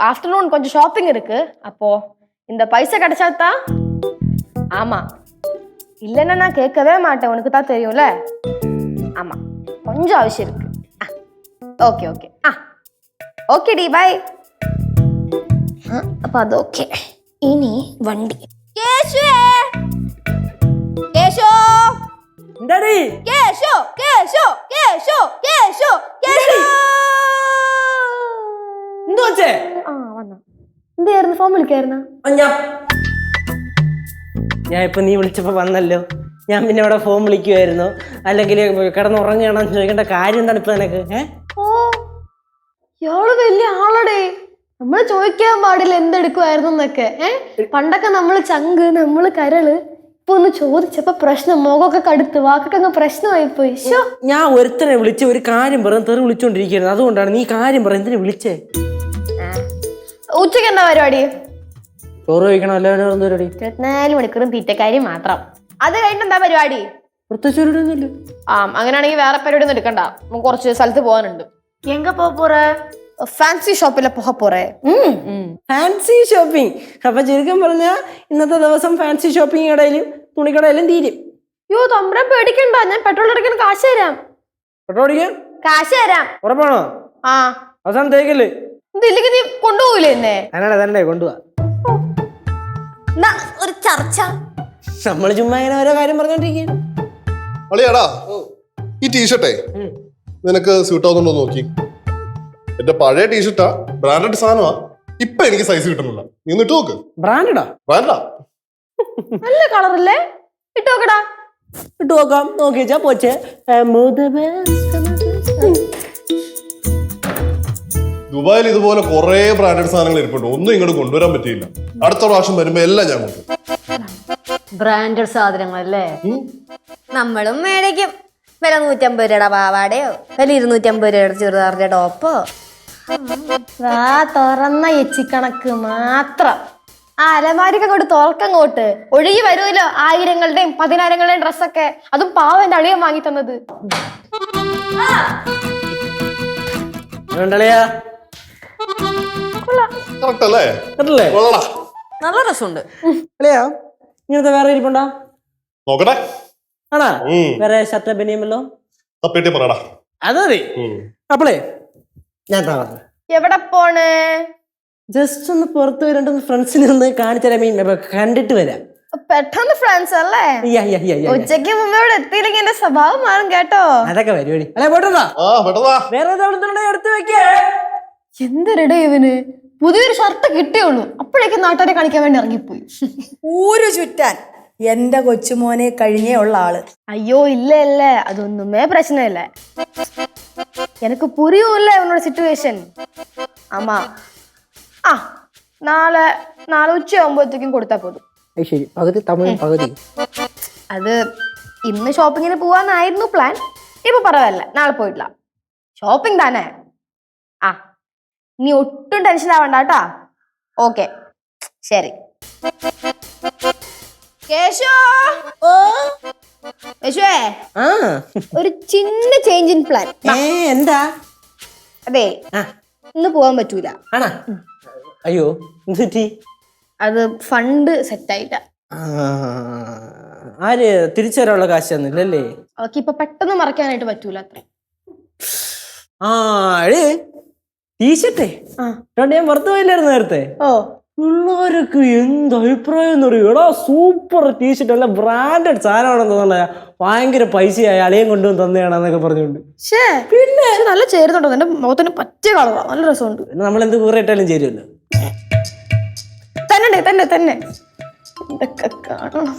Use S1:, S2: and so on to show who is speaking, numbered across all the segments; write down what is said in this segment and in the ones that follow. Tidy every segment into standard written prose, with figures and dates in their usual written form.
S1: Afternoon கொஞ்சம் shopping இருக்கு. அப்போ இந்த பைசா கிடைச்சாத்தா? ஆமா, இல்லைன்னா நான் கேட்கவே மாட்டேன், உனக்கு தான் தெரியும்ல. ஆமா, கொஞ்சம் அவசியம் இருக்கு. ஓகே ஓகே ஓகே டி, பை. അപ്പൊ അതൊക്കെ. ഇനി വണ്ടി. കേശു കേശു
S2: എന്താടി
S1: കേശു കേശു കേശു കേശു കേശു
S2: എന്തു വച്ചേ?
S1: വന്ന എന്തായിരുന്നു? ഫോൺ വിളിക്കായിരുന്ന?
S2: ഞാൻ ഇപ്പൊ നീ വിളിച്ചപ്പോ വന്നല്ലോ. ഞാൻ പിന്നെ അവിടെ ഫോൺ വിളിക്കുമായിരുന്നു, അല്ലെങ്കിൽ കിടന്നുറങ്ങുകയാണോ ചോദിക്കേണ്ട കാര്യം എന്താണ് ഇപ്പൊ നിനക്ക്?
S1: ഓ, ഇയാള് വലിയ ആളടേ. നമ്മള് ചോദിക്കാൻ പാടില്ല എന്തെടുക്കുമായിരുന്നു എന്നൊക്കെ. പണ്ടൊക്കെ നമ്മള് ചങ്ക്, നമ്മള് കരള്. ഇപ്പൊ ഒന്ന് ചോദിച്ചപ്പോ പ്രശ്നം, മുഖമൊക്കെ കടുത്ത്, വാക്കൊക്കെ അങ്ങ് പ്രശ്നമായി പോയി.
S2: ഞാൻ ഒരുത്തനെ വിളിച്ച ഒരു കാര്യം പറഞ്ഞു തെറി വിളിച്ചോണ്ടിരിക്കുന്നത്, അതുകൊണ്ടാണ് നീ കാര്യം പറ. എന്തിനു വിളിച്ചേ?
S1: ഉച്ചക്ക് എന്താ പരിപാടി?
S2: ചോറ് കഴിക്കണം. എല്ലാവരും
S1: 24 മണിക്കൂറും തീറ്റക്കാരി മാത്രം. അത് കഴിഞ്ഞിട്ട് എന്താ പരിപാടി?
S2: പ്രത്യേകിച്ച്.
S1: അങ്ങനെയാണെങ്കിൽ വേറെ പരിപാടി ഒന്നും എടുക്കണ്ട. നമുക്ക് കുറച്ച് സ്ഥലത്ത് പോകാനുണ്ട്. എങ്ക പോറേ? ഫാൻസി ഷോപ്പിലെ പോറേ.
S2: Fancy shopping. അപ്പൊ ചുരുക്കം പറഞ്ഞ ഇന്നത്തെ ദിവസം ഫാൻസി ഷോപ്പിംഗ് കടയിലും തുണിക്കടയിലും തീരും.
S1: യോ, തമ്പ്രാൻ പേടിക്കണ്ട, ഞാൻ പെട്രോൾ അടിക്കാൻ കാശ് തരാം.
S2: പെട്രോൾ അടിക്കാൻ
S1: കാശ് തരാം.
S2: ഉറപ്പാണോ? അവസാനം തേക്കല്ലേ?
S1: ഇതില്ലെങ്കിൽ നീ കൊണ്ടുപോകില്ലേ എന്നെ?
S2: തന്നെ കൊണ്ടുപോവാ.
S1: ഒരു ചർച്ച.
S2: നമ്മള് ചുമ്മാ ഇങ്ങനെ ഓരോ കാര്യം പറഞ്ഞോണ്ടിരിക്കുന്നു.
S3: അളിയാടാ, ഈ ടീഷർട്ടേ നിനക്ക് സ്യൂട്ട് ആവുന്നുണ്ടോ നോക്കി. എന്റെ പഴയ ടീഷർട്ടാ, ബ്രാൻഡഡ് സാധനമാ. ഇപ്പൊ എനിക്ക് സൈസ് കിട്ടുന്നില്ല. നീ ഒന്ന് ഇട്ട് നോക്ക്.
S2: ബ്രാൻഡാ?
S1: നല്ല കളറല്ലേ? ഇട്ട് നോക്കടാ.
S2: ഇട്ട് നോക്കാം. നോക്കിച്ചാ പോച്ചേ.
S3: ദുബായിൽ ഇതുപോലെ കുറെ ബ്രാൻഡഡ് സാധനങ്ങൾ ഇരിപ്പുണ്ട്. ഒന്നും ഇങ്ങോട്ട് കൊണ്ടുവരാൻ പറ്റിയില്ല. അടുത്ത പ്രാവശ്യം വരുമ്പോ എല്ലാം ഞാൻ കൊണ്ടുവരും.
S4: ബ്രാൻഡഡ് സാധനങ്ങളല്ലേ? നമ്മളും മേടിക്കും. വില 150 രൂപയുടെ പാവാടയോ വില 250 രൂപയുടെ ചുരിദാറിന്റെ ടോപ്പോ.
S1: തുറന്ന എച്ചിക്കണക്ക് മാത്രം. അലമാരിക്ക് അങ്ങോട്ട് തുറക്കങ്ങോട്ട് ഒഴുകി വരുമല്ലോ 1000ങ്ങളുടെയും 10,000ങ്ങളുടെയും ഡ്രസ്സൊക്കെ. അതും പാവന്റെ അളിയൻ വാങ്ങി തന്നത്.
S4: നല്ല രസമുണ്ട്.
S2: ഇങ്ങനത്തെ വേറെ ഇരിപ്പുണ്ടോ?
S3: നോക്കട്ടെ.
S2: ആണാ? വേറെ ഷർട്ട് ബനിയമല്ലോ?
S3: അതെ.
S2: അപ്പളേ ഞാൻ
S1: എവിടെ പോണ്?
S2: ജസ്റ്റ് ഒന്ന് പുറത്ത് വരണ്ട, ഫ്രണ്ട്സിനെ ഒന്ന് കാണിച്ചു തരാൻ, കണ്ടിട്ട് വരാം.
S1: പെട്ടെന്ന് ഫ്രണ്ട്സ് അല്ലേ? ഉച്ചക്ക് മുമ്പ് ഇവിടെ എത്തിയില്ലെങ്കിൽ എന്റെ സ്വഭാവം മാറും കേട്ടോ.
S2: അതൊക്കെ പരിപാടി. അല്ലെ പോട്ടാ. വേറെ എടുത്ത് വെക്കേ.
S1: എന്തൊരിട ഇവന്. പുതിയൊരു ഷർട്ട് കിട്ടിയുള്ളൂ, അപ്പോഴേക്കും നാട്ടുകാരെ കാണിക്കാൻ വേണ്ടി ഇറങ്ങിപ്പോയി.
S5: ഊരു ചുറ്റാൻ എന്റെ കൊച്ചുമോനെ കഴിഞ്ഞേ ഉള്ള ആള്.
S1: അയ്യോ ഇല്ല ഇല്ല, അതൊന്നുമേ പ്രശ്നമില്ല. എനിക്ക് പുരിയൂല്ല ഇവനോട് സിറ്റുവേഷൻ. ആമാ, നാളെ ഉച്ചയാകുമ്പോഴത്തേക്കും കൊടുത്താൽ പോതും.
S2: ശരി, പകുതി തമിഴ് പകുതി.
S1: അത് ഇന്ന് ഷോപ്പിങ്ങിന് പോവാന്നായിരുന്നു പ്ലാൻ. ഇപ്പൊ പറവല്ല, നാളെ പോയിട്ടില്ല. ഷോപ്പിംഗ് താനേ. നീ ഒട്ടും ടെൻഷൻ ആവണ്ട കേട്ടാ. ഓക്കെ, ശരി. കേശുവേ, ഒരു ചിന്ന ചേഞ്ച് ഇൻ പ്ലാൻ.
S2: എന്താ?
S1: അതെ, ഇന്ന് പോവാൻ പറ്റൂല.
S2: അയ്യോ,
S1: അത് ഫണ്ട് സെറ്റായില്ല.
S2: ആര് തിരിച്ചു വരാനുള്ള കാശ് തന്നില്ലല്ലേ?
S1: അവർക്ക് ഇപ്പൊ പെട്ടെന്ന് മറക്കാനായിട്ട് പറ്റൂല അത്ര.
S2: ടീഷർട്ടേ ഞാൻ പുറത്തു പോയില്ലായിരുന്നു നേരത്തെ. പിള്ളേരൊക്കെ എന്ത് അഭിപ്രായം എന്ന് പറയൂടാ. സൂപ്പർ ടീഷർട്ട്, അല്ല ബ്രാൻഡഡ് സാധനമാണെന്ന് തോന്നല. ഭയങ്കര പൈസയായി, അളിയൻ കൊണ്ടുവന്ന് തന്നെയാണെന്നൊക്കെ പറഞ്ഞുകൊണ്ട്.
S1: പിന്നെ നല്ല ചേരുന്നുണ്ടോ? എന്റെ മുഖത്തിന് പറ്റിയ കളറാ, നല്ല രസമുണ്ട്.
S2: നമ്മളെന്ത് കൂറെ ഇട്ടാലും ചേരുമല്ലോ.
S1: തന്നെ തന്നെ തന്നെ ഇതൊക്കെ കാണണം.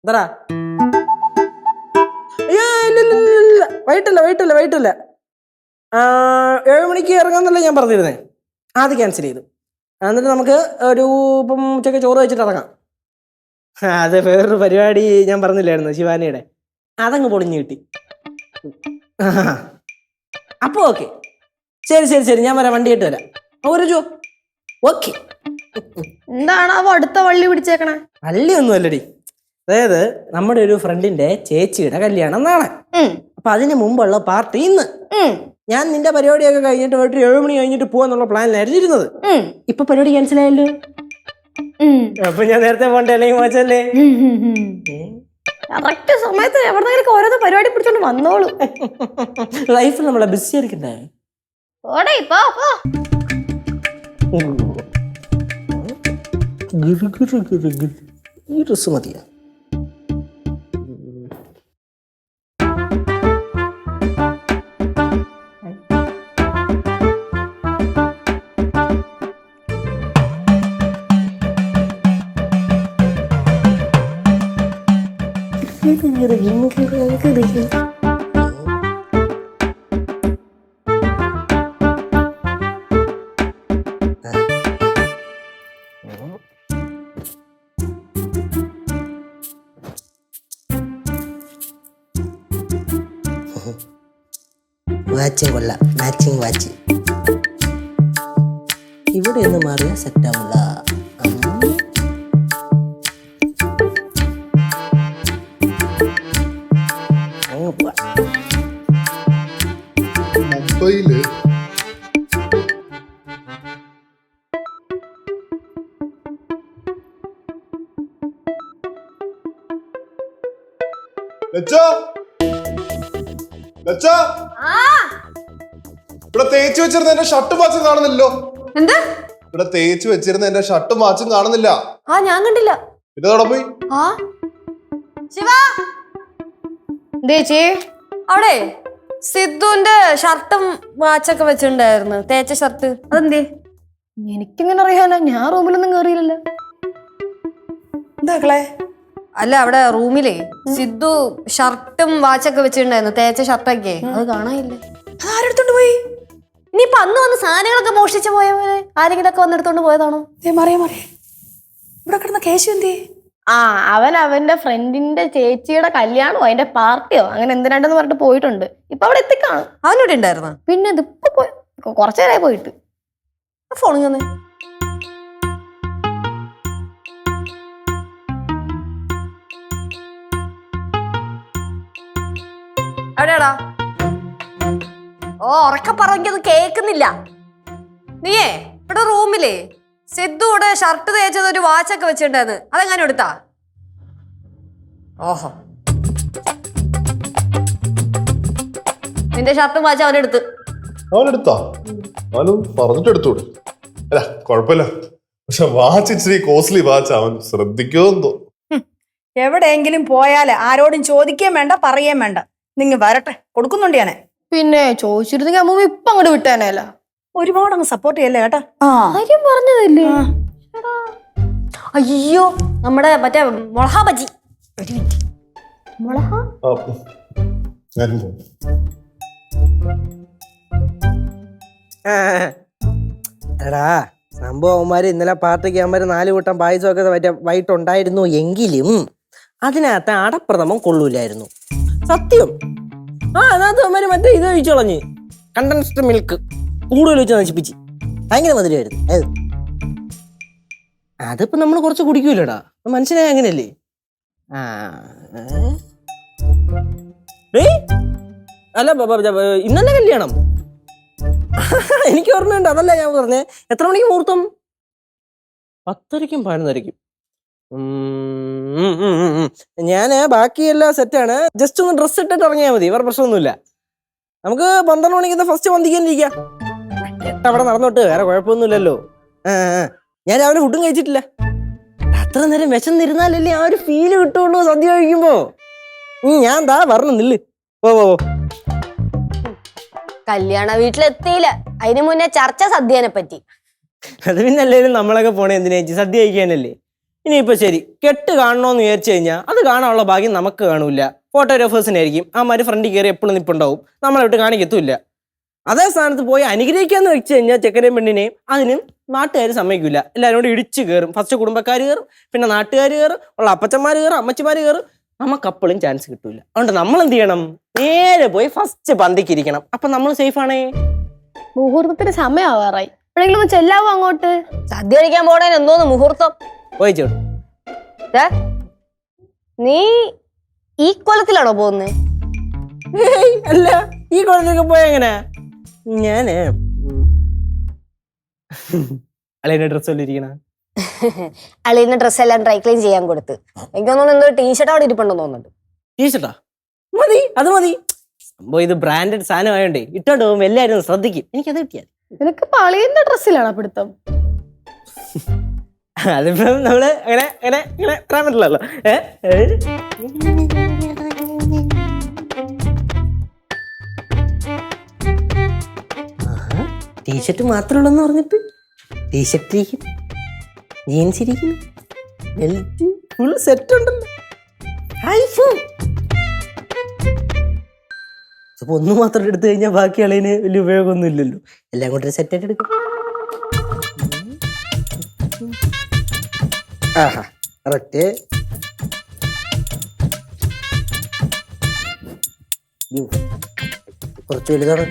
S2: എന്താ? വൈകിട്ടല്ല 7 മണിക്ക് ഇറങ്ങാന്നല്ലേ ഞാൻ പറഞ്ഞിരുന്നേ. അത് ക്യാൻസൽ ചെയ്തു. എന്നിട്ട് നമുക്ക് ഒരു ഇപ്പം ഉച്ചയ്ക്ക് ചോറ് വെച്ചിട്ട് ഇറങ്ങാം. അത് വേറൊരു പരിപാടി ഞാൻ പറഞ്ഞില്ലായിരുന്നു, ശിവാനിയുടെ. അതങ്ങ് പൊളിഞ്ഞു കിട്ടി. അപ്പൊ ഓക്കെ, ശരി ഞാൻ വരാം, വണ്ടി ആയിട്ട് വരാം. ഓക്കെ.
S1: എന്താണ് അവ അടുത്ത വള്ളി പിടിച്ചേക്കണേ?
S2: വള്ളിയൊന്നും അല്ലടി. അതായത് നമ്മുടെ ഒരു ഫ്രണ്ടിന്റെ ചേച്ചിയുടെ കല്യാണം നാളെ. അപ്പൊ അതിന് മുമ്പുള്ള പാർട്ടി ഇന്ന്. ഞാൻ നിന്റെ പരിപാടിയൊക്കെ കഴിഞ്ഞിട്ട് പോയിട്ട് 7 മണി കഴിഞ്ഞിട്ട് പോവാന്നുള്ള പ്ലാനിലായിരുന്നു ഇരുന്നത്. ഇപ്പൊ പരിപാടി ക്യാൻസൽ ആയല്ലോ. അപ്പൊ ഞാൻ നേരത്തെ പോകണ്ടേ അല്ലെങ്കിൽ മോശമല്ലേ?
S1: കറക്റ്റ് സമയത്ത് എവിടെന്നെങ്കിലും ഓരോ പരിപാടി പിടിച്ചോണ്ട് വന്നോളൂ.
S2: ലൈഫിൽ നമ്മളെ ബിസി ആയിരിക്കണ്ടേ?
S1: ഓടേ ഇപ്പൊ
S2: ഈ ഡ്രസ് മതിയാ? വാച്ചും കൊള്ളാം, മാച്ചിങ് വാച്ച്. ഇവിടെ ഒന്ന് മാറിയ സെറ്റാവില്ല.
S3: മുംബൈയില് ഇവിടെ തേച്ച് വെച്ചിരുന്ന എന്റെ ഷർട്ടും വാച്ചും കാണുന്നില്ലല്ലോ.
S4: എന്താ
S3: ഇവിടെ തേച്ച് വെച്ചിരുന്ന എന്റെ ഷർട്ടും വാച്ചും കാണുന്നില്ല.
S4: ഞാൻ കണ്ടില്ല.
S3: പിന്നെ അവിടെ പോയി.
S4: ശിവ
S1: ചേച്ചി
S4: അവിടെ സിദ്ധുവിന്റെ ഷർട്ടും വാച്ചൊക്കെ വെച്ചിട്ടുണ്ടായിരുന്നു, തേച്ച ഷർട്ട്. അതെന്തേ?
S1: എനിക്കിങ്ങനെ അറിയാനാ, ഞാൻ റൂമിലൊന്നും കേറിയില്ലല്ലോ.
S5: എന്താക്കളെ?
S4: അല്ല, അവിടെ റൂമിലേ സിദ്ധു ഷർട്ടും വാച്ചൊക്കെ വെച്ചിട്ടുണ്ടായിരുന്നു, തേച്ച ഷർട്ടൊക്കെ. അത് കാണാനില്ലേ?
S5: ആരെടുത്തോണ്ട് പോയി?
S4: ഇനിയിപ്പൊ അന്ന് വന്ന് സാധനങ്ങളൊക്കെ മോഷ്ടിച്ചു പോയ പോലെ ആരെങ്കിലും ഒക്കെ വന്നെടുത്തോണ്ട് പോയതാണോ?
S5: മറിയ ഇവിടെ കിടന്ന കേശു എന്തേ?
S1: അവൻ അവന്റെ ഫ്രണ്ടിന്റെ ചേച്ചിയുടെ കല്യാണമോ അതിന്റെ പാർട്ടിയോ അങ്ങനെ എന്തിനാണ്ടെന്ന് പറഞ്ഞിട്ട് പോയിട്ടുണ്ട്. ഇപ്പൊ അവിടെ എത്തിക്കാണ്.
S4: അവനോട് ഉണ്ടായിരുന്ന?
S1: പിന്നെ ഇതിപ്പോ പോയി, കുറച്ചു നേരമായി പോയിട്ട്.
S4: ഫോണിൽ തന്നെ എവിടെയാടാ? ഉറക്കെ പറഞ്ഞത് കേക്കുന്നില്ല. നീയേ ഇവിടെ റൂമിലേ സിദ്ധു ഇവിടെ ഷർട്ട് തേച്ചത് ഒരു വാച്ചൊക്കെ വെച്ചിട്ടുണ്ടായിരുന്നു, അതെങ്ങനെ എടുത്താ? ഓഹോ, നിന്റെ ഷർട്ടും വാച്ച് അവനെടുത്ത്.
S3: അവനെടുത്താ? അവനും പറഞ്ഞിട്ട് എടുത്തോട്. അല്ല കുഴപ്പമില്ല, പക്ഷെ വാച്ച് ഇച്ചിരി കോസ്റ്റ്ലി വാച്ച്. അവൻ ശ്രദ്ധിക്കുമെന്തോ.
S5: എവിടെയെങ്കിലും പോയാല് ആരോടും ചോദിക്കുകയും വേണ്ട, പറയുകയും വേണ്ട. നിങ്ങ വരട്ടെ, കൊടുക്കുന്നുണ്ട് ഞാനെ.
S1: പിന്നെ ചോദിച്ചിരുന്നെങ്കിൽ അമ്മൂമ്മ ഇപ്പൊ അങ്ങോട്ട് വിട്ടാനല്ല.
S5: ഒരുപാട് അങ്ങ് സപ്പോർട്ട് ചെയ്യല്ലേ കേട്ടാ.
S1: കാര്യം പറഞ്ഞതല്ലേ.
S4: അയ്യോ, നമ്മുടെ മറ്റേ മുളഹാ ബജി.
S1: മുളഹ
S3: ആ, ഞാനും പോകും.
S2: എടാ സംഭവം അവന്മാര് ഇന്നലെ പാർട്ടിക്ക് അവന്മാര് 4 കൂട്ടം പായസമൊക്കെ മറ്റേ വൈകിട്ടുണ്ടായിരുന്നു എങ്കിലും അതിനകത്ത് അടപ്രഥമം കൊള്ളൂലായിരുന്നു. സത്യം. അതിനകത്ത് അവന്മാര് മറ്റേ ഇത് ഒഴിച്ചു കളഞ്ഞ്, കണ്ടൻസ്ഡ് മിൽക്ക് കൂടുതൽ വെച്ച് നശിപ്പിച്ച്. ഭയങ്കര മധുരമായിരുന്നു. അതിപ്പോ നമ്മൾ കുറച്ച് കുടിക്കൂലടാ, മനസ്സിലായ അങ്ങനെയല്ലേ? അല്ല ഇന്നലെ കല്യാണം. എനിക്ക് ഓർമ്മയുണ്ട്, അതല്ല ഞാൻ പറഞ്ഞേ. എത്ര മണിക്ക് മുഹൂർത്തം? 10:30ക്കും 11:30ക്കും. ഞാന് ബാക്കിയെല്ലാം സെറ്റാണ്. ജസ്റ്റ് ഒന്ന് ഡ്രസ് ഇട്ടിട്ട് ഇറങ്ങിയാൽ മതി, വേറെ പ്രശ്നമൊന്നുമില്ല. നമുക്ക് 12 മണിക്ക് ഫസ്റ്റ് വന്നിരിക്കാൻ അവിടെ നടന്നോട്ട്, വേറെ കുഴപ്പമൊന്നുമില്ലല്ലോ. ഞാൻ രാവിലെ ഫുഡും കഴിച്ചിട്ടില്ല. അത്ര നേരം വിശന്നിരുന്നാലല്ലേ ആ ഒരു ഫീല് കിട്ടുള്ളൂ സദ്യ കഴിക്കുമ്പോ. ഞാൻ ദാ പറഞ്ഞു നില്ല്. ഓ
S4: കല്യാണ വീട്ടിലെത്തിയില്ല, അതിനു മുന്നേ ചർച്ച സദ്യനെ പറ്റി.
S2: അത് പിന്നെ അല്ലേലും നമ്മളൊക്കെ പോണേ എന്തിനാ? സദ്യ കഴിക്കാനല്ലേ. ഇനിയിപ്പോ ശരി, കെട്ട് കാണണോന്ന് വിചാരിച്ചു കഴിഞ്ഞാൽ അത് കാണാനുള്ള ഭാഗ്യം നമുക്ക് കാണൂല, ഫോട്ടോഗ്രാഫേഴ്സിനായിരിക്കും. ആമാര് ഫ്രണ്ടിൽ കയറി എപ്പോഴും നിപ്പുണ്ടാവും, നമ്മളെ വിട്ട് കാണിക്കത്തുമില്ല. അതേ സ്ഥാനത്ത് പോയി അനുഗ്രഹിക്കാന്ന് വെച്ച് കഴിഞ്ഞാൽ ചെക്കനെയും പെണ്ണിനെയും അതിനും നാട്ടുകാർ സമ്മതിക്കില്ല. എല്ലാവരും കൂടി ഇടിച്ചു കയറും. ഫസ്റ്റ് കുടുംബക്കാർ കയറും, പിന്നെ നാട്ടുകാർ കയറും, ഉള്ള അപ്പച്ചന്മാർ കയറും, അമ്മച്ചിമാർ കയറും. നമുക്ക് അപ്പോഴും ചാൻസ് കിട്ടൂല. അതുകൊണ്ട് നമ്മൾ എന്ത് ചെയ്യണം? നേരെ പോയി ഫസ്റ്റ് പന്തിക്ക് ഇരിക്കണം. അപ്പൊ നമ്മൾ സേഫ് ആണേ.
S1: മുഹൂർത്തത്തിന് സമയമാവാറായി, എപ്പോഴെങ്കിലും ഒന്ന് ചെല്ലാവോ അങ്ങോട്ട്?
S4: സദ്യ കഴിക്കാൻ പോണേന് എന്തോന്ന് മുഹൂർത്തം?
S2: പോയിച്ചോട്ട്.
S4: നീ ഈ കൊല്ലത്തിലാണോ പോകുന്നത്?
S2: അല്ല, ഈ കോളേജിലൊക്കെ പോയ എങ്ങനെ? ഞാന് അളിയന്റെ ഡ്രസ് ഇരിക്കണ
S4: അളിയുടെ ഡ്രസ് എല്ലാം ഡ്രൈ ക്ലീൻ ചെയ്യാൻ കൊടുത്ത്. എനിക്ക് തോന്നുന്നു എന്തോ ടീഷർട്ട് അവിടെ ഇരിപ്പുണ്ടെന്ന് തോന്നുന്നുണ്ട്.
S2: ടീഷർട്ടാ മതി, അത് മതി. സംഭവം ഇത് ബ്രാൻഡഡ് സാധനം ആയോണ്ടേ ഇട്ടോണ്ട് പോകുമ്പോ എല്ലാരും ശ്രദ്ധിക്കും. എനിക്കത് കിട്ടിയാൽ
S1: നിനക്ക് പളിയുന്ന ഡ്രസ്സിലാണോ പിടുത്തം?
S2: അതിപ്പം നമ്മള് അങ്ങനെ അങ്ങനെ ഇങ്ങനെ പറയാൻ പറ്റില്ലല്ലോ. ടീഷർട്ട് മാത്രമുള്ളെന്ന് പറഞ്ഞിട്ട് ടീഷർട്ട് ഇരിക്കും, ജീൻസ് ഇരിക്കുന്നു, ബെൽറ്റ് ഫുൾ സെറ്റ് ഉണ്ടല്ലോ. അപ്പൊ ഒന്ന് മാത്രം എടുത്തു കഴിഞ്ഞാൽ ബാക്കി ആളതിന് വലിയ ഉപയോഗമൊന്നും ഇല്ലല്ലോ. എല്ലാം കൂടെ സെറ്റായിട്ട് എടുക്കും. ആഹാ കറക്റ്റ്. കുറച്ച് വലുതാണ്.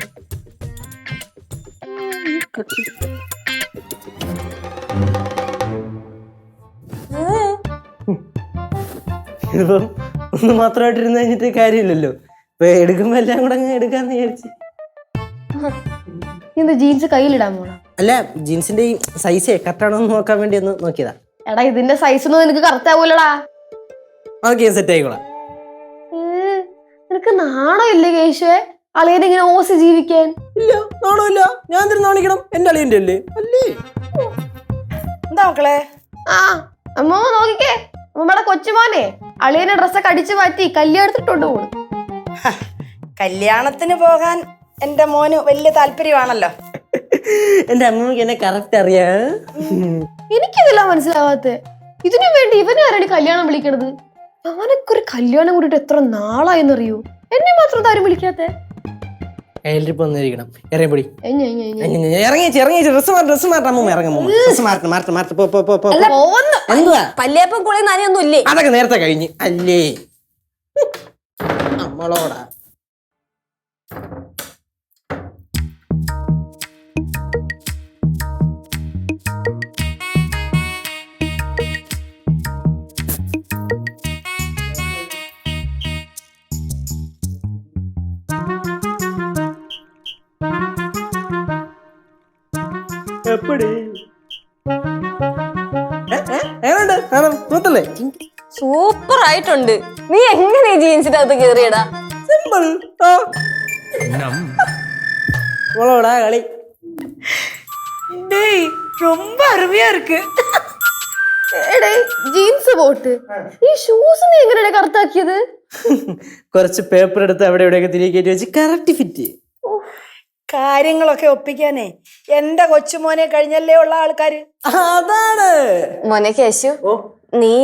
S2: ഇതിപ്പം ഒന്ന് മാത്രമായിട്ടിരുന്ന് കഴിഞ്ഞിട്ട് കാര്യമില്ലല്ലോ. ഇപ്പൊ എടുക്കുമ്പോ എല്ലാം കൂടെ അങ്ങ് എടുക്കാന്ന് വിചാരിച്ചു.
S1: ഇത് ജീൻസ് കയ്യിലിടാൻ പോണ?
S2: അല്ല, ജീൻസിന്റെ ഈ സൈസ് കറക്റ്റാണോ എന്ന് നോക്കാൻ വേണ്ടി ഒന്ന് നോക്കിയതാ.
S1: എടാ ഇതിന്റെ സൈസ് ഒന്നും നിനക്ക് കറക്റ്റ് ആവൂലടാ.
S2: ഓക്കെ, സെറ്റ് ആയിക്കോളാം.
S1: നിനക്ക് നാണോ ഇല്ലേ കേശുവേ അളിയനെ ഇങ്ങനെ ഓസി ജീവിക്കാൻ?
S2: ഇല്ല, നാണമില്ല. ഞാൻ എന്തിനു നാണിക്കണം? എന്റെ അളിയന്റെ അല്ലേ? അല്ലേ?
S5: എന്താ മക്കളെ?
S1: ആ അമ്മ നോക്കിക്കേ, അമ്മയുടെ കൊച്ചുമോനെ അളിയനെ ഡ്രസ്സൊക്കെ അടിച്ചു മാറ്റി കല്യാണം എടുത്തിട്ടോണ്ട് പോകും.
S5: കല്യാണത്തിന് പോകാൻ എന്റെ മോന് വലിയ താല്പര്യമാണല്ലോ.
S2: എന്റെ അമ്മക്ക് എന്നെ കറക്റ്റ് അറിയാ.
S1: എനിക്കിതെല്ലാം മനസ്സിലാവാത്ത. ഇതിനു വേണ്ടി ഇവനെ ആരാണ് കല്യാണം വിളിക്കണത്? ഞാനൊക്കെ ഒരു കല്യാണം കൂടിയിട്ട് എത്ര നാളായെന്നറിയൂ. എന്നെ മാത്രം ആരും വിളിക്കാത്തെ?
S2: വന്നിരിക്കണം. ഇറങ്ങിപ്പൊടി,
S1: അല്ല
S2: ഇറങ്ങി ഡ്രസ് മാറ്റാൻ എന്തുവാ?
S4: പല്ലിയപ്പം കുളി നനയൊന്നും ഇല്ലേ?
S2: അതൊക്കെ നേരത്തെ കഴിഞ്ഞ് അല്ലേ നമ്മളോടാ.
S4: സൂപ്പർ ആയിട്ടുണ്ട്. നീ എങ്ങനെ ജീൻസിന്റെ അകത്ത് കേറിയടാ?
S2: സിമ്പിൾ. മോളോടാ കളി.
S5: ரொம்ப அருமையா இருக்கு.
S1: എടേ ജീൻസ് പോട്ട്, ഈ ഷൂസ് നീ എങ്ങനെയാണ് കറക്റ്റാക്കിയത്?
S2: കുറച്ച് പേപ്പർ എടുത്ത് അവിടെ എവിടെയൊക്കെ തിരികെ കയറ്റി വെച്ച് കറക്റ്റ് ഫിറ്റ്.
S5: കാര്യങ്ങളൊക്കെ ഒപ്പിക്കാനേ എന്റെ കൊച്ചുമോനെ കഴിഞ്ഞല്ലേ ഉള്ള ആൾക്കാര്.
S2: അതാണ്
S4: മോനെ കേശു, നീ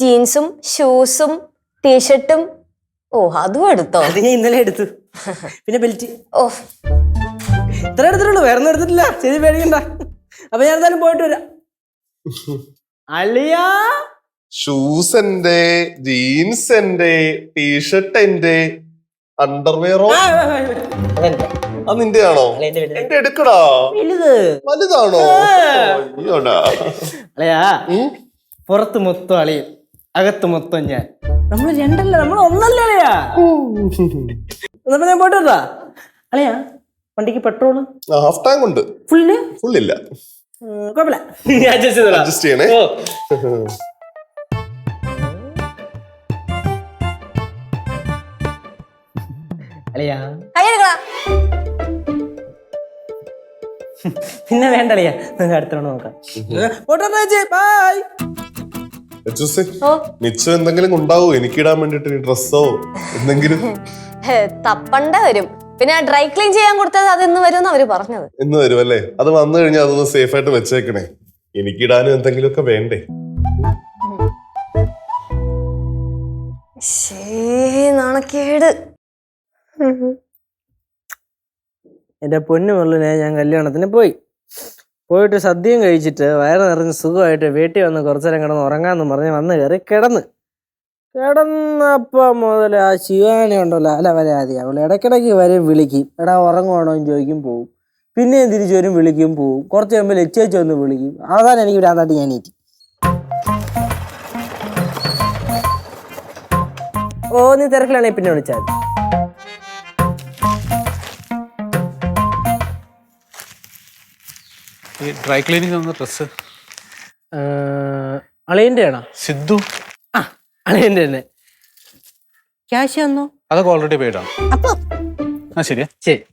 S4: ജീൻസും ഷൂസും ടീഷർട്ടും അതും എടുത്തോ?
S2: അത് ഞാൻ ഇന്നലെ എടുത്തു. പിന്നെ ബെൽറ്റ്. ഇത്ര എടുത്തിട്ടുള്ളൂ, വേറെ ഒന്നും എടുത്തിട്ടില്ല. ശരി, പേടിക്കണ്ട. അപ്പൊ ഞാൻ എന്തായാലും പോയിട്ട് വരാം. അളിയാ,
S3: ഷൂസ് എന്റെ, ജീൻസ് എന്റെ, ടീഷർട്ട് എന്റെ, അണ്ടർവെയറോ അത് നിന്റെ ആണോ? എന്റെ എടുക്കടാ. വലുതാണോ?
S2: അളിയാ, പുറത്ത് മൊത്തം അളിയൻ, അകത്ത് മൊത്തം ഞാൻ. നമ്മൾ രണ്ടല്ല, നമ്മൾ ഒന്നല്ലേ അളിയാ. ഞാൻ പോയിട്ട് വരാ. അളിയാ, വണ്ടിക്ക് പെട്രോള്
S3: ഹാഫ് ടാങ്ക് ഉണ്ട്. ഫുള്ളില്ല.
S2: കുഴപ്പമില്ല,
S3: അഡ്ജസ്റ്റ് ചെയ്യണേ.
S2: അളിയാ പിന്നെ വേണ്ടളിയാ, നമുക്ക് അടുത്ത തവണ നോക്കാം. ബൈ.
S3: മിച്ചം എന്തെങ്കിലും ഉണ്ടാവോ എനിക്കിടാൻ വേണ്ടിട്ട്? ഡ്രസ്സോ എന്തെങ്കിലും
S4: തപ്പണ്ട വരും. പിന്നെ ഡ്രൈ ക്ലീൻ ചെയ്യാൻ കൊടുത്തത് അത് ഇന്ന് വരുമെന്ന് അവര് പറഞ്ഞത്.
S3: ഇന്ന് വരും അല്ലേ? അത് വന്നു കഴിഞ്ഞാൽ അതൊന്ന് സേഫ് ആയിട്ട് വെച്ചേക്കണേ. എനിക്കിടാനും എന്തെങ്കിലുമൊക്കെ വേണ്ടേ?
S4: നാണക്കേട്.
S2: എന്റെ പൊന്നു മുള്ളിനെ ഞാൻ കല്യാണത്തിന് പോയിട്ട് സദ്യയും കഴിച്ചിട്ട് വയറ് നിറഞ്ഞ് സുഖമായിട്ട് വീട്ടിൽ വന്ന് കുറച്ചു നേരം കിടന്ന് ഉറങ്ങാന്ന് പറഞ്ഞ് വന്ന് കയറി കിടന്നപ്പോ മുതൽ ആ ശിവാനെ ഉണ്ടല്ലോ, അല്ല വരാതി, അവൾ ഇടയ്ക്കിടയ്ക്ക് വരും, വിളിക്കും, എടാ ഉറങ്ങുവാണോ എന്ന് ചോദിക്കും, പോവും. പിന്നെയും തിരിച്ചു വരും, വിളിക്കും, പോവും. കുറച്ച് കഴിയുമ്പോൾ ലച്ചേച്ച് വന്ന് വിളിക്കും. അവസാനം എനിക്ക് ഭ്രാന്തായിട്ട് ഞാൻ നീറ്റി. നീ തിരക്കിലാണെങ്കിൽ പിന്നെ വിളിച്ചാൽ മതി.
S6: ഈ ഡ്രൈ ക്ലീനിങ് തന്ന ഡ്രസ്സ്
S2: അളിയൻ്റെ ആണോ?
S6: സിദ്ധു
S2: ആ അളിയൻ്റെ തന്നെ. ക്യാഷ് തന്നോ?
S6: അതൊക്കെ ഓൾറെഡി പെയ്ഡാണ്.
S2: അപ്പൊ
S6: ആ ശരിയാ.
S2: ശരി.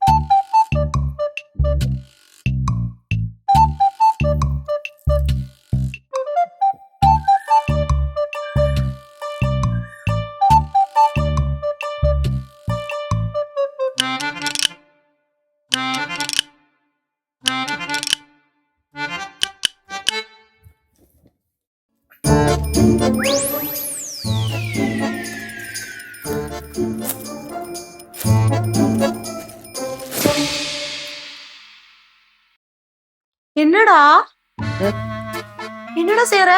S5: என்னடா என்னடா செய்யற?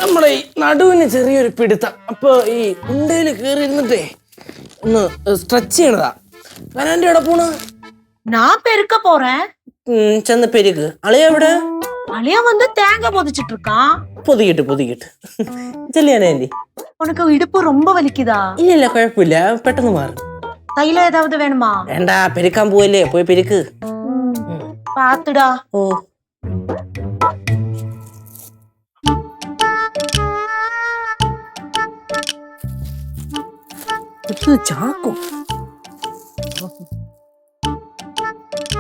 S2: നമ്മളെ ഈ നടുവിന് ചെറിയൊരു പിടുത്തം. അപ്പൊ ഈ ഉണ്ടയില് കയറി ഇരുന്നിട്ടേ ഒന്ന് സ്ട്രെച്ച് ചെയ്യണതാ. വരാൻ്റെ എവിടെ പോണ്?
S5: நான் பெருக்க போறேன்.
S2: ചെന്ന് പെരുക്ക്. അളിയ എവിടെ?
S5: அழியா வந்து தேங்காய் புதைச்சிட்டு இருக்கான்.
S2: പൊതികിട്ട് ചെല്ലിയാനേ ആൻറ്റി.
S5: உனக்கு இடுப்பு ரொம்ப வலிக்குதா?
S2: ഇല്ല കുഴപ്പമില്ല, പെട്ടെന്ന് മാറും.
S5: தைலம் ஏதாவது வேணுமா?
S2: വേണ്ട, പെരുക്കാൻ പോവല്ലേ, പോയി പെരുക്ക്.
S5: பாத்துடா.
S2: ഓ ഇത് ചാക്കും.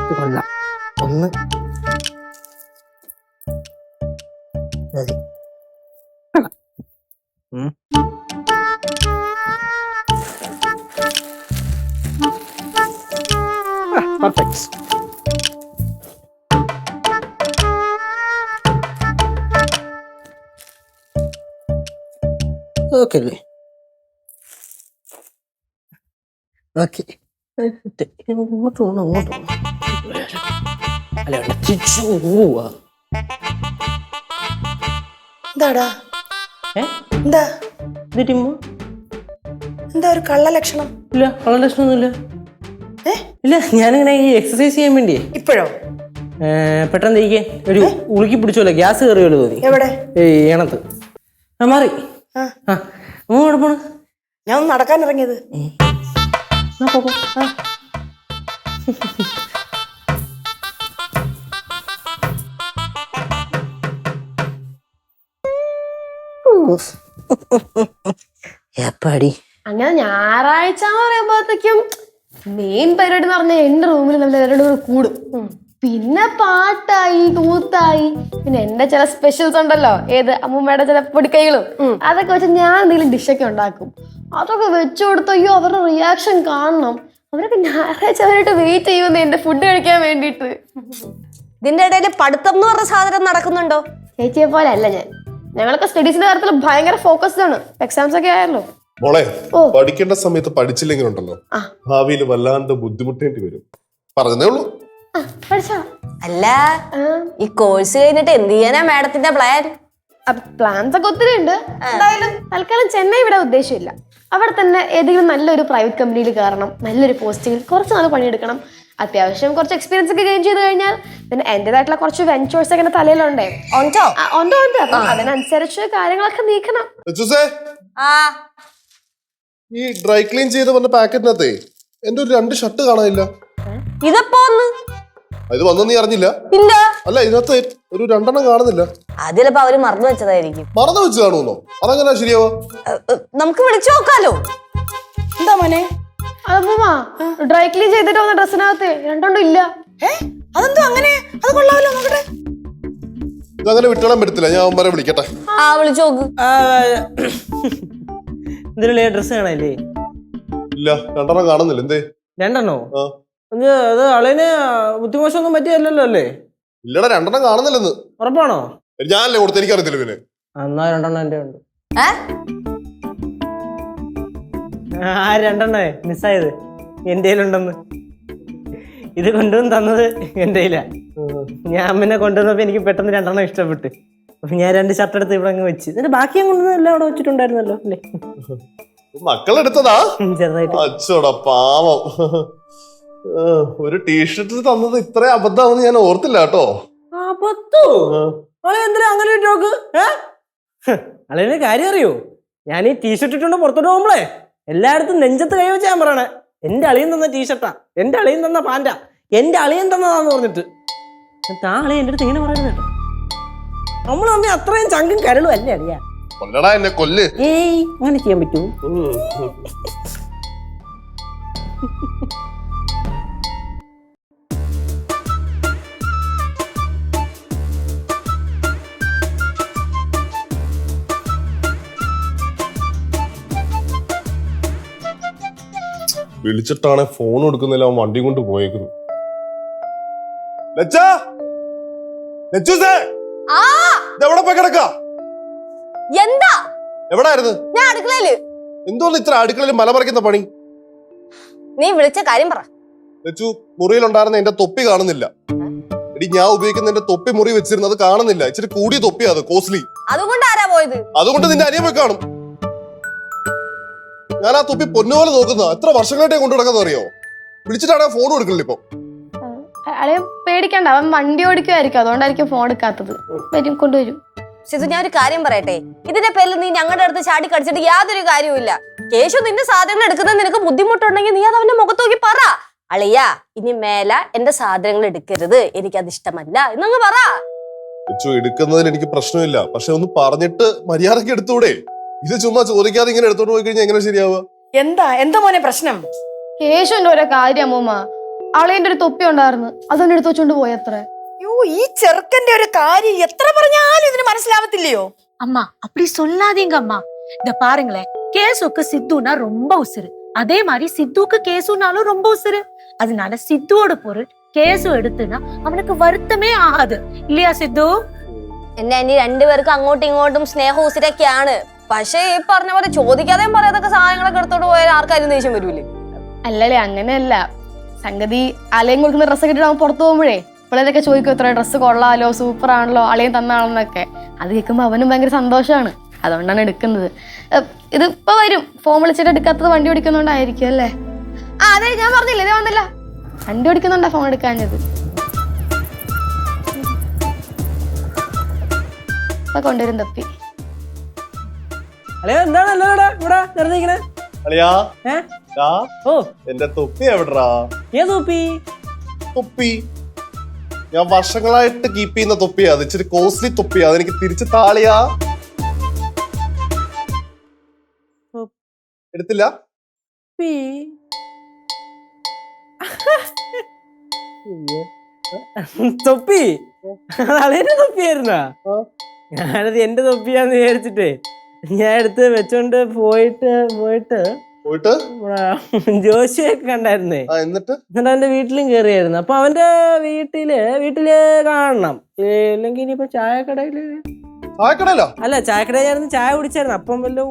S2: ഇത് കൊള്ളാം. ഒന്ന് മതി. പെർഫെക്റ്റ്. ഓക്കെ അല്ലേ? ഓക്കെ. ഇങ്ങോട്ട് പോകണം. അല്ല തിരിച്ചു പോവാ.
S5: എന്താടാ?
S2: ഏ
S5: എന്താ
S2: ഇതിമ്മ?
S5: എന്താ ഒരു കള്ള ലക്ഷണം?
S2: ഇല്ല, വളരെ ലക്ഷണമൊന്നുമില്ല. ഇല്ല, ഞാനിങ്ങനെ ഈ എക്സസൈസ് ചെയ്യാൻ വേണ്ടിയേ
S5: ഇപ്പോഴോ?
S2: പെട്ടെന്ന് ഇരിക്കാൻ ഒരു ഉളുക്കി പിടിച്ചോല്ലോ, ഗ്യാസ് കയറിയല്ലോ തോന്നി.
S5: എവിടെ?
S2: ഏണത്ത്. ആ മാറി. ആ എവിടെ പോണ്?
S5: ഞാൻ ഒന്ന് നടക്കാൻ ഇറങ്ങിയത്.
S2: എപ്പാടി
S1: അങ്ങനെ ഞായറാഴ്ച എന്ന് പറയുമ്പോഴത്തേക്കും മെയിൻ പരിപാടി എന്ന് പറഞ്ഞാൽ എന്റെ റൂമിൽ നമ്മൾ എല്ലാവരും കൂടെ കൂടും. പിന്നെ പാട്ടായി, കൂത്തായി, പിന്നെ എന്റെ ചില സ്പെഷ്യൽസ് ഉണ്ടല്ലോ, ഏത് അമ്മൂമ്മയുടെ ചില പൊടിക്കൈകളും, അതൊക്കെ വെച്ച് ഞാൻ എന്തെങ്കിലും ഡിഷൊക്കെ ഉണ്ടാക്കും. അതൊക്കെ വെച്ചു കൊടുത്തു. അയ്യോ, അവരുടെ റിയാക്ഷൻ കാണണം. അവരൊക്കെ ഞായറാഴ്ച അവരായിട്ട് വെയിറ്റ് ചെയ്യുമെന്ന് എന്റെ ഫുഡ് കഴിക്കാൻ വേണ്ടിയിട്ട്.
S4: ഇതിന്റെ ഇടയിൽ പഠിത്തം എന്ന് പറഞ്ഞ സാധനം നടക്കുന്നുണ്ടോ?
S1: ചേച്ചിയെ പോലെ അല്ല ഞാൻ. ഞങ്ങളൊക്കെ സ്റ്റഡീസിന്റെ കാര്യത്തിൽ ഭയങ്കര ഫോക്കസ്ഡ് ആണ്. എക്സാംസ് ഒക്കെ ആയല്ലോ.
S3: മോളെ, പഠിക്കേണ്ട സമയത്ത് പഠിച്ചില്ലെങ്കിലുണ്ടല്ലോ ഭാവിയിൽ വല്ലാണ്ട് ബുദ്ധിമുട്ടേണ്ടി വരും. പറഞ്ഞതേ ഉള്ളൂ.
S4: അല്ല, ഈ കോഴ്സ് കഴിഞ്ഞിട്ട് എന്ത് ചെയ്യാനാ മാഡത്തിന്റെ പ്ലാൻ?
S1: പ്ലാൻസ് ഒക്കെ ഒത്തിരി ഉണ്ട്. എന്തായാലും തൽക്കാലം ചെന്നൈ വിടാൻ ഉദ്ദേശമില്ല. അവിടെ തന്നെ ഏതെങ്കിലും നല്ലൊരു പ്രൈവറ്റ് കമ്പനിയിൽ കയറണം, നല്ലൊരു പോസ്റ്റിംഗിൽ കുറച്ച് നാൾ പണിയെടുക്കണം. അത്യാവശ്യം കുറച്ച് എക്സ്പീരിയൻസ് ഒക്കെ ഗെയിൻ ചെയ്ത് കഴിഞ്ഞാൽ പിന്നെ എന്റേതായിട്ടുള്ള കുറച്ച് വെഞ്ചേഴ്സ് ഒക്കെ തലയിലുണ്ടേ. ഉണ്ട്. അപ്പൊ അതിനനുസരിച്ച് കാര്യങ്ങളൊക്കെ നീക്കണം.
S3: ഈ ഡ്രൈ ക്ലീൻ ചെയ്ത് പറഞ്ഞ പാക്കറ്റിനകത്തേ എന്റെ ഒരു 2 ഷർട്ട് കാണാനില്ല.
S4: ഇതപ്പോ
S3: ഇത് വന്നു നീ അറിഞ്ഞില്ല?
S4: ഇല്ല.
S3: അല്ല, ഇതിനകത്ത് ഒരു 2 എണ്ണം കാണുന്നില്ല.
S4: അതിലപ്പോ അവര് മറന്നു വെച്ചതായിരിക്കും.
S3: മറന്നു വെച്ച് കാണുമെന്നോ? അതെങ്ങനെയാ ശരിയാവോ?
S4: നമുക്ക് വിളിച്ചു നോക്കാലോ.
S5: എന്താ മോനെ?
S1: അമ്മ ഡ്രൈ ക്ലീൻ ചെയ്തിട്ട് വന്ന ഡ്രസ്സിനകത്ത് 2 ഇല്ല.
S5: അതെന്തോ അങ്ങനെ? അത് കൊള്ളാമല്ലോ, നോക്കട്ടെ.
S3: ഇതങ്ങനെ വിട്ടോളാൻ പറ്റത്തില്ല. ഞാൻ അവന്മാരെ വിളിക്കട്ടെ.
S4: വിളിച്ചു നോക്ക്.
S2: ഇതിലുള്ള ഡ്രസ് കാണാല്ലേ?
S3: ഇല്ല, 2 എണ്ണം കാണുന്നില്ല. എന്തേ?
S2: 2 എണ്ണോ? അത് അളവിന് ബുദ്ധിമോശമൊന്നും പറ്റിയല്ലോ അല്ലേ?
S3: ഇല്ലടാ, 2 എണ്ണം കാണുന്നില്ലെന്ന്.
S2: ഉറപ്പാണോ?
S3: ഞാനല്ലേ കൊടുത്ത്, എനിക്കറിയത്തില്ല. പിന്നെ
S2: എന്നാ 2 എണ്ണം എന്റെ ഉണ്ട്. ആ 2 എണ്ണേ മിസ്സായത് എന്റെ കയ്യിലുണ്ടെന്ന്. ഇത് കൊണ്ടുവന്ന് തന്നത് എന്റെ കയ്യിലാ. ഞാൻ പിന്നെ കൊണ്ടുവന്നപ്പോ എനിക്ക് പെട്ടെന്ന് 2 എണ്ണം ഇഷ്ടപ്പെട്ട്. അപ്പൊ ഞാൻ 2 ഷർട്ട് എടുത്ത് ഇവിടെ അങ്ങ് വെച്ച്. എന്നിട്ട് ബാക്കി ഞാൻ കൊണ്ടുവന്ന് എല്ലാം അവിടെ വെച്ചിട്ടുണ്ടായിരുന്നല്ലോ അല്ലേ?
S3: മക്കളെടുത്തതാ?
S2: ചെറുതായിട്ട്.
S3: അച്ചോടാ പാവം. ഒരു ടീഷർട്ട് തന്നത് ഇത്ര അബദ്ധമാണെന്ന് ഞാൻ ഓർത്തില്ല കേട്ടോ.
S2: എന്തിനാ അങ്ങനെ ഒരു ടോക്ക്? അളവിന് കാര്യം അറിയോ? ഞാൻ ഈ ടീഷർട്ട് ഇട്ടുകൊണ്ട് പുറത്തോട്ട് പോകുമ്പോളേ എല്ലായിടത്തും നെഞ്ചത്ത് കൈ വെച്ചാ ഞാൻ പറയണേ, എന്റെ അളിയൻ തന്ന ടീഷർട്ടാ, എന്റെ അളിയൻ തന്ന പാന്റാ, എന്റെ അളിയൻ തന്നതാന്ന് പറഞ്ഞിട്ട്. താളെ എൻ്റെ അടുത്ത് ഇങ്ങനെ പറയുന്നത് കേട്ടോ. നമ്മൾ തമ്മിൽ അത്രയും ചങ്കും കരളും അല്ലേ അറിയാ.
S3: കൊല്ലടാ എന്നെ കൊല്ല്.
S2: ഏയ് അങ്ങനെ ചെയ്യാൻ പറ്റൂ?
S3: വിളിച്ചിട്ടാണ് ഫോൺ എടുക്കുന്നില്ല, അവൻ വണ്ടി കൊണ്ട് പോയേക്കുന്നു. ലച്ചാ, ലച്ചൂസേ,
S4: ആ
S3: ഇതെവിടെ പോയി കിടക്ക?
S4: എന്താ
S3: എവിടായിരുന്നു?
S4: ഞാൻ അടുക്കളയില്.
S3: എന്തോന്ന് ഇത്ര അടുക്കളയിൽ മലമറിക്കുന്ന പണി?
S4: നീ വിളിച്ച കാര്യം പറ.
S3: ലച്ചു, മുറിയിലുണ്ടായിരുന്ന എന്റെ തൊപ്പി കാണുന്നില്ല. എടി, ഞാൻ ഉപയോഗിക്കുന്ന എന്റെ തൊപ്പി മുറി വെച്ചിരുന്നത് കാണുന്നില്ല. ഇച്ചിരി കൂടിയ തൊപ്പിയാ, അത് കോസ്റ്റ്ലി.
S4: അതുകൊണ്ട് ആരാ പോയത്?
S3: അതുകൊണ്ട് നിന്റെ അനിയൻ പോയി കാണും. ഞാൻ ആ തൊപ്പി പൊന്നുപോലെ നോക്കുന്ന എത്ര വർഷങ്ങളായിട്ട് കൊണ്ടു നടക്കാന്ന് അറിയോ? വിളിച്ചിട്ടാണ് ഫോൺ എടുക്കണില്ല ഇപ്പൊ.
S1: അളിയ പേടിക്കണ്ട, അവൻ വണ്ടി ഓടിക്കുമായിരിക്കും, അതുകൊണ്ടായിരിക്കും ഫോൺ എടുക്കാത്തത്. വരും, കൊണ്ടുവരും.
S4: സിസു, ഞാൻ ഒരു കാര്യം പറയട്ടെ. ഇതിന്റെ പേരിൽ നീ ഞങ്ങളുടെ അടുത്ത് ചാടി കടിച്ചിട്ട് യാതൊരു കാര്യവുമില്ല. കേശു നിന്റെ സാധനങ്ങൾ എടുക്കുന്നത് നിനക്ക് ബുദ്ധിമുട്ടുണ്ടെങ്കിൽ നീ അത് അവന്റെ മുഖത്ത് നോക്കി പറ. അളിയ, ഇനി മേല എന്റെ സാധനങ്ങൾ എടുക്കരുത്, എനിക്കത് ഇഷ്ടമല്ല എന്നങ്ങ് പറ.
S3: ലച്ചു, എടുക്കുന്നതിൽ എനിക്ക് പ്രശ്നമില്ല, പക്ഷെ ഒന്ന് പറഞ്ഞിട്ട് മര്യാദക്ക് എടുത്തൂടെ? ഇത് ചുമ്മാ ചോദിക്കാതെ ഇങ്ങനെ എടുത്തോണ്ട് പോയി കഴിഞ്ഞാൽ എങ്ങനെ ശരിയാവുക?
S5: എന്താ മോനെ പ്രശ്നം?
S1: കേശുവിന്റെ ഓരോ കാര്യം അമ്മൂമ്മ. അളിയന്റെ ഒരു തൊപ്പി ഉണ്ടായിരുന്നു, അതൊന്നും എടുത്ത് വെച്ചോണ്ട് പോയത്ര.
S5: യോ, ഈ ചെറുക്കന്റെ ഒരു കാര്യം എത്ര പറഞ്ഞാലും ഇതിന് മനസ്സിലാവത്തില്ലയോ?
S7: அம்மா அப்படி சொல்லாதீங்க அம்மா. இந்த பாருங்களேன், கேசுக்கு சித்துனா ரொம்ப உசுரு, அதே மாதிரி சித்துக்கு கேசுனாலும் ரொம்ப உசுரு. அதனால சித்துவோட பொருள் கேசு எடுத்துனா அவனுக்கு வருத்தமே ஆகாது இல்லையா സിദ്ധു?
S4: എന്റെ അനി രണ്ടുപേർക്കും അങ്ങോട്ടും ഇങ്ങോട്ടും സ്നേഹ ഉസിരൊക്കെയാണ്. പക്ഷേ ഈ പറഞ്ഞ പോലെ ചോദിക്കാതെയും പറയാതൊക്കെ സാധനങ്ങളൊക്കെ എടുത്തോണ്ട് പോയാൽ ആർക്കാരും ദേഷ്യം വരൂലേ?
S1: അല്ലല്ലേ, അങ്ങനെയല്ല സംഗതി. അലയും കൊടുക്കുന്ന ഡ്രസ്സ് കിട്ടിട്ട് അവൻ പുറത്തു പോകുമ്പോഴേ ഇപ്പോഴൊക്കെ ചോദിക്കും, എത്ര ഡ്രസ്സ് കൊള്ളാലോ, സൂപ്പർ ആണല്ലോ, അളിയൻ തന്നാണെന്നൊക്കെ. അത് കേൾക്കുമ്പോൾ അവനും ഭയങ്കര സന്തോഷമാണ്, അതുകൊണ്ടാണ് എടുക്കുന്നത്. ഇത് ഇപ്പൊ വരും. ഫോൺ വിളിച്ചിട്ട് എടുക്കാത്തത് വണ്ടി ഓടിക്കുന്നോണ്ടായിരിക്കും അല്ലേ? ആ അതെ, ഞാൻ പറഞ്ഞില്ലേ, ഇതേ വന്നില്ല. വണ്ടി ഓടിക്കുന്നുണ്ടാ ഫോൺ എടുക്കാഞ്ഞത്. ഇപ്പൊ കൊണ്ടുവരും തൊപ്പി.
S2: അല്ലേ എന്താണ് അല്ലടാ ഇവിടെ നിർത്തിക്കണേ?
S3: അളിയാ,
S2: ഓ,
S3: എന്റെ തൊപ്പി എവിടാ?
S2: ഏത് തൊപ്പി?
S3: തൊപ്പി ഞാൻ വർഷങ്ങളായിട്ട് കീപ്പ് ചെയ്യുന്ന തൊപ്പിയാ, അത് ഇച്ചിരി കോസ്റ്റ്ലി തൊപ്പിയാ, അതെനിക്ക് തിരിച്ച് താളിയാ. എടുത്തില്ല?
S2: തൊപ്പി അളിയന്റെ തൊപ്പിയായിരുന്നാ? ഞാനത് എന്റെ തൊപ്പിയാന്ന് വിചാരിച്ചിട്ടേ ഞാൻ എടുത്ത് വെച്ചോണ്ട് പോയിട്ട് ജോഷിയൊക്കെ കണ്ടായിരുന്നേ.
S3: എന്നിട്ട്
S2: അവന്റെ വീട്ടിലും കേറിയായിരുന്നു. അപ്പൊ അവന്റെ വീട്ടില് കാണണം, ഇല്ലെങ്കിൽ ഇനിയിപ്പോ ചായക്കടയില്. അല്ല, ചായക്കടയിലായിരുന്നു, ചായ കുടിച്ചായിരുന്നു. അപ്പം വല്ലോ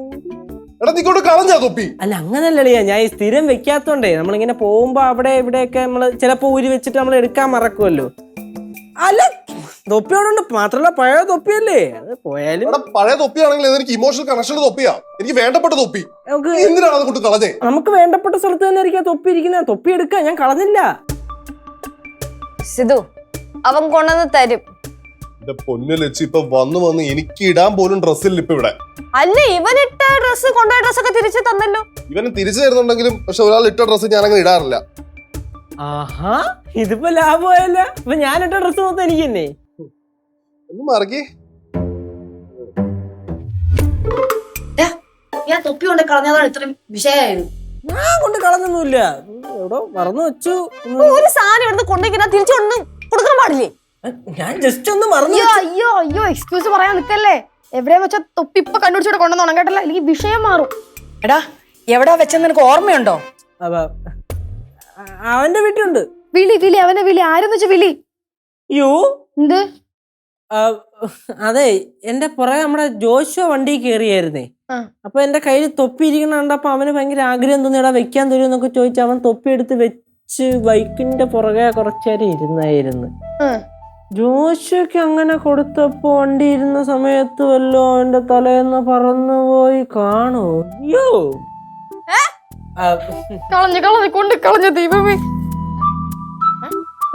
S3: കളഞ്ഞാ തൊപ്പി?
S2: അല്ല, അങ്ങനല്ലളിയാ, ഞാൻ ഈ സ്ഥിരം വെക്കാത്തോണ്ടേ നമ്മളിങ്ങനെ പോകുമ്പോ അവിടെ ഇവിടെയൊക്കെ നമ്മള് ചിലപ്പോ ഊരി വെച്ചിട്ട് നമ്മൾ എടുക്കാൻ മറക്കുമല്ലോ. അല്ല, തൊപ്പിയോടുണ്ട്, മാത്രല്ല പഴയ തൊപ്പിയല്ലേ, അത് പോയാലും.
S3: പഴയ തൊപ്പിയാണെങ്കിൽ എനിക്ക് ഇമോഷണൽ കണക്ഷൻ തൊപ്പിയാ, എനിക്ക് വേണ്ടപ്പെട്ട തൊപ്പി.
S2: നമുക്ക്
S3: എന്തിനാണ് അത് കൊണ്ട് കളഞ്ഞേ?
S2: നമുക്ക് വേണ്ടപ്പെട്ട സ്ഥലത്ത് തന്നെ ആയിരിക്കും തൊപ്പി ഇരിക്കുന്ന. തൊപ്പി എടുക്ക, ഞാൻ കളഞ്ഞില്ല.
S4: സിധു, അവൻ കൊണ്ടുവന്ന് തരും.
S3: എന്റെ പൊന്നു ലച്ചു, ഇപ്പൊ വന്ന് എനിക്ക് ഇടാൻ പോലും ഡ്രസ്സില്ല ഇപ്പൊ ഇവിടെ.
S4: അല്ല, ഇവനിട്ട ഡ്രസ് കൊണ്ടുപോയ ഡ്രസ്സൊക്കെ തിരിച്ചു തന്നല്ലോ.
S3: ഇവന് തിരിച്ചു തരുന്നുണ്ടെങ്കിലും പക്ഷെ ഒരാൾ ഇട്ട ഡ്രസ്സ് ഞാൻ അങ്ങനെ ഇടാറില്ല.
S2: ആഹാ, ഇതിപ്പോ ലാഭമായല്ല. ഇപ്പൊ ഞാനിട്ട ഡ്രസ്സ് മൊത്തം എനിക്ക് തന്നെ.
S3: ഒന്ന് മറക്കി.
S5: ഞാൻ തൊപ്പി കൊണ്ട് കളഞ്ഞതാണ് ഇത്രയും വിഷയമായത്.
S2: ഞാൻ കൊണ്ട് കളഞ്ഞൊന്നുമില്ല, എവിടെ മറന്നു വെച്ചു.
S4: ഒരു സാധനം എടുത്ത് കൊണ്ടുവയ്ക്കുന്ന തിരിച്ചു കൊണ്ട് കൊടുക്കാൻ പാടില്ലേ?
S2: ഞാൻ ജസ്റ്റ് ഒന്ന് മറന്നു.
S1: അയ്യോ എക്സ്ക്യൂസ് പറയാൻ നിൽക്കല്ലേ. എവിടെയാ വെച്ചാ തൊപ്പി ഇപ്പൊ കണ്ടുപിടിച്ചോടെ കൊണ്ടുവന്നോണം കേട്ടല്ലോ, അല്ലെങ്കിൽ വിഷയം മാറും.
S5: എടാ, എവിടാ വെച്ചെന്ന് നിനക്ക് ഓർമ്മയുണ്ടോ?
S2: അവന്റെ വീട്ടിലുണ്ട്.
S1: വിളി അവനെ വിളി, ആരെന്ന് വെച്ചാ വിളി.
S2: യോ,
S1: എന്ത്?
S2: അതെ, എന്റെ പുറകെ നമ്മുടെ ജോഷോ വണ്ടി കയറിയായിരുന്നേ. അപ്പൊ എന്റെ കയ്യിൽ തൊപ്പി ഇരിക്കണ കണ്ടപ്പോ അവന് ഭയങ്കര ആഗ്രഹം തോന്നി, എടാ വെക്കാൻ തരുമോ എന്നൊക്കെ ചോദിച്ചു. അവൻ തൊപ്പി എടുത്ത് വെച്ച് ബൈക്കിന്റെ പുറകെ കുറച്ചേരം ഇരുന്നായിരുന്നു. ജോഷയ്ക്ക് അങ്ങനെ കൊടുത്തപ്പോ വണ്ടി ഇരുന്ന സമയത്ത് വല്ലോ അവന്റെ തലേന്ന് പറന്നുപോയി കാണോ? അയ്യോ,
S1: കളഞ്ഞ ദൈവമേ.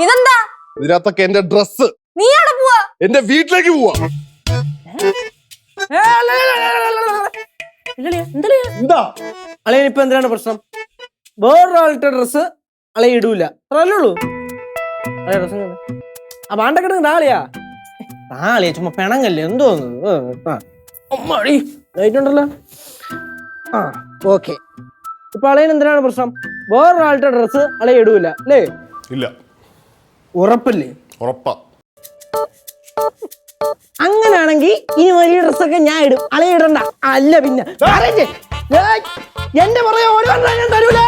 S4: ഇതെന്താ?
S3: ഇതിനകത്തൊക്കെ എന്റെ ഡ്രസ്സ്.
S4: നീ എവിടെ പോവാ?
S3: എന്റെ വീട്ടിലേക്ക് പോവാ. എന്താ
S2: അളിയനിപ്പൊ എന്തിനാണ് പ്രശ്നം? വേറൊരാളിട്ട ഡ്രസ്സ് അളയ ഇടൂല, അത്രല്ലേ ഉള്ളൂ. പാണ്ടക്കെട്ട് നാളെയാ നാളെയാ ചുമ്മാ പിണങ്ങല്ലേ എന്തോന്ന് അമ്മാടി ലൈറ്റുണ്ടല്ലോ ആ ഓക്കെ ഇപ്പൊ അളയൻ എന്തിനാണ് പ്രശ്നം? വേറൊരാളുടെ ഡ്രസ്സ് അളയ ഇടൂല അല്ലേ?
S3: ഇല്ല.
S2: ഉറപ്പല്ലേ?
S3: ഉറപ്പാ.
S2: അങ്ങനെയാണെങ്കിൽ ഈ വലിയ ഡ്രസ്സൊക്കെ ഞാൻ ഇടും, അളയ ഇടണ്ട. അല്ല പിന്നെ എന്റെ പറയാ ഓടി വന്നാൽ ഞാൻ തരൂലേ.